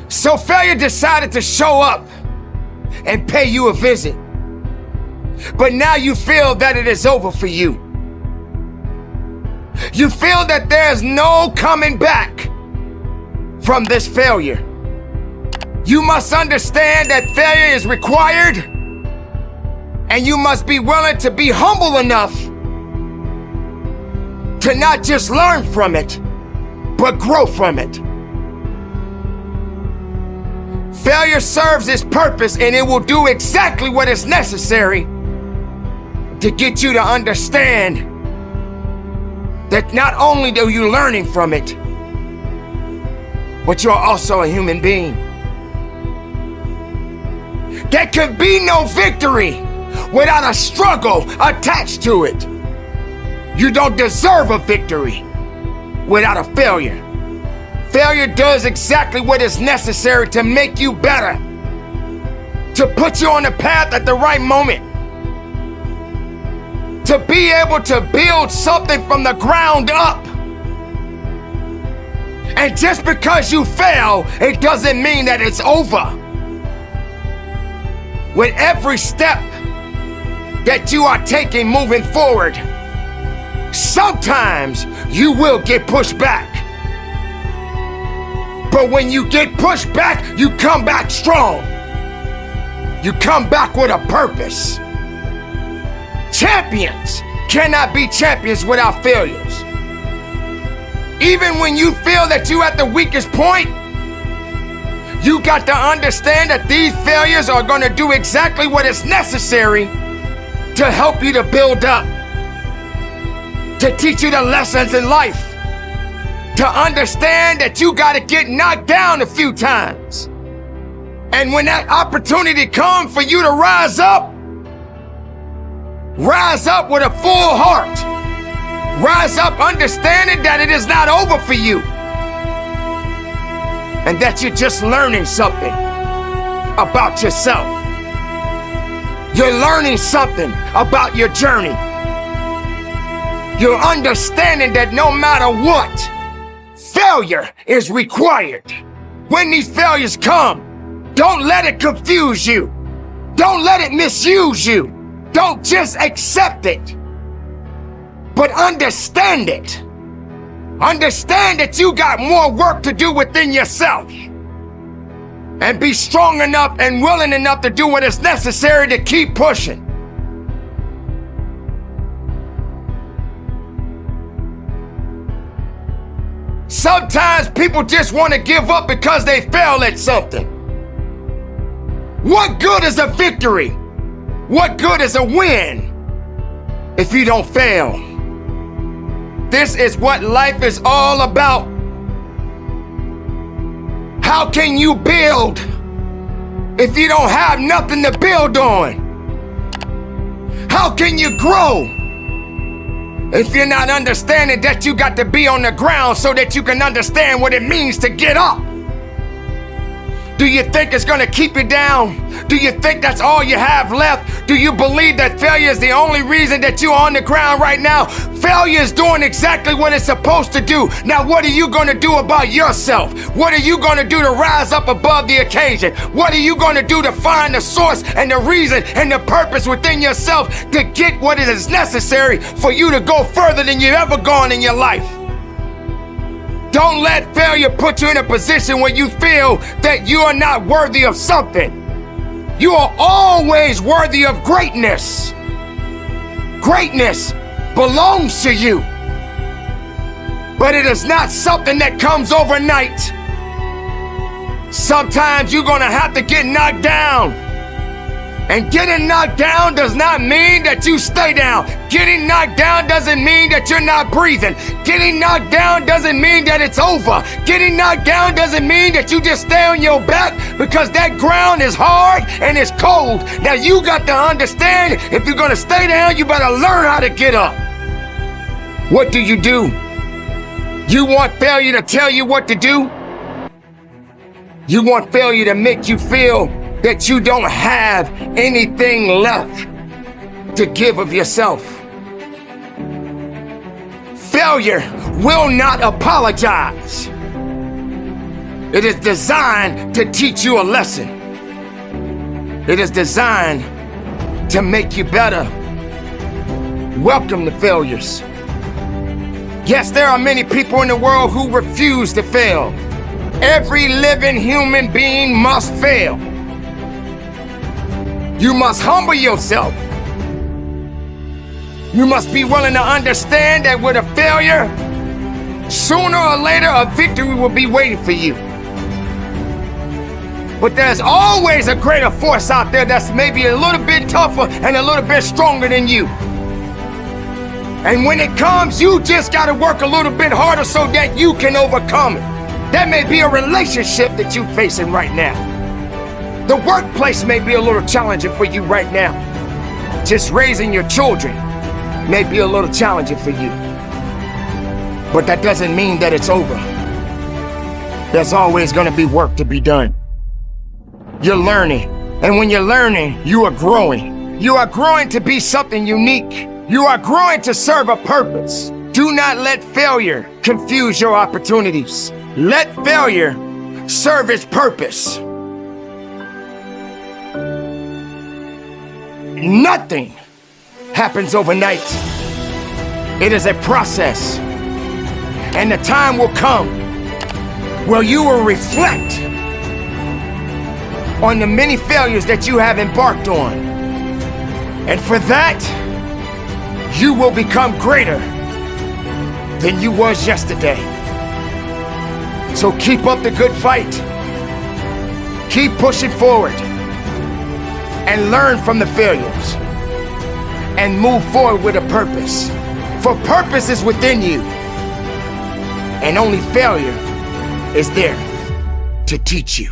So failure decided to show up and pay you a visit. But now you feel that it is over for you. You feel that there's no coming back from this failure. You must understand that failure is required, and you must be willing to be humble enough to not just learn from it, but grow from it. Failure serves its purpose, and it will do exactly what is necessary to get you to understand that not only are you learning from it, but you're also a human being. There can be no victory without a struggle attached to it. You don't deserve a victory without a failure. Failure does exactly what is necessary to make you better, to put you on the path at the right moment, to be able to build something from the ground up. And just because you fail, it doesn't mean that it's over. With every step that you are taking moving forward, sometimes you will get pushed back. But when you get pushed back, you come back strong. You come back with a purpose. Champions cannot be champions without failures. Even when you feel that you're at the weakest point, you got to understand that these failures are going to do exactly what is necessary to help you to build up, to teach you the lessons in life, to understand that you got to get knocked down a few times. And when that opportunity comes for you to rise up with a full heart. Rise up understanding that it is not over for you, and that you're just learning something about yourself. You're learning something about your journey. You're understanding that no matter what, failure is required. When these failures come, don't let it confuse you. Don't let it misuse you. Don't just accept it, but understand it. Understand that you got more work to do within yourself. And be strong enough and willing enough to do what is necessary to keep pushing. Sometimes people just want to give up because they fail at something. What good is a victory? What good is a win if you don't fail? This is what life is all about. How can you build if you don't have nothing to build on? How can you grow if you're not understanding that you got to be on the ground so that you can understand what it means to get up? Do you think it's gonna keep you down? Do you think that's all you have left? Do you believe that failure is the only reason that you're on the ground right now? Failure is doing exactly what it's supposed to do. Now, what are you gonna do about yourself? What are you gonna do to rise up above the occasion? What are you gonna do to find the source and the reason and the purpose within yourself to get what it is necessary for you to go further than you've ever gone in your life? Don't let failure put you in a position where you feel that you are not worthy of something. You are always worthy of greatness. Greatness belongs to you. But it is not something that comes overnight. Sometimes you're gonna have to get knocked down. And getting knocked down does not mean that you stay down. Getting knocked down doesn't mean that you're not breathing. Getting knocked down doesn't mean that it's over. Getting knocked down doesn't mean that you just stay on your back, because that ground is hard and it's cold. Now you got to understand, if you're gonna stay down, you better learn how to get up. What do? You want failure to tell you what to do? You want failure to make you feel that you don't have anything left to give of yourself. Failure will not apologize. It is designed to teach you a lesson. It is designed to make you better. Welcome the failures. Yes, there are many people in the world who refuse to fail. Every living human being must fail. You must humble yourself. You must be willing to understand that with a failure, sooner or later a victory will be waiting for you. But there's always a greater force out there that's maybe a little bit tougher and a little bit stronger than you. And when it comes, you just gotta work a little bit harder so that you can overcome it. That may be a relationship that you're facing right now. The workplace may be a little challenging for you right now. Just raising your children may be a little challenging for you. But that doesn't mean that it's over. There's always gonna be work to be done. You're learning, and when you're learning, you are growing. You are growing to be something unique. You are growing to serve a purpose. Do not let failure confuse your opportunities. Let failure serve its purpose. Nothing happens overnight. It is a process. And the time will come where you will reflect on the many failures that you have embarked on. And for that, you will become greater than you was yesterday. So keep up the good fight. Keep pushing forward. And learn from the failures. And move forward with a purpose. For purpose is within you. And only failure is there to teach you.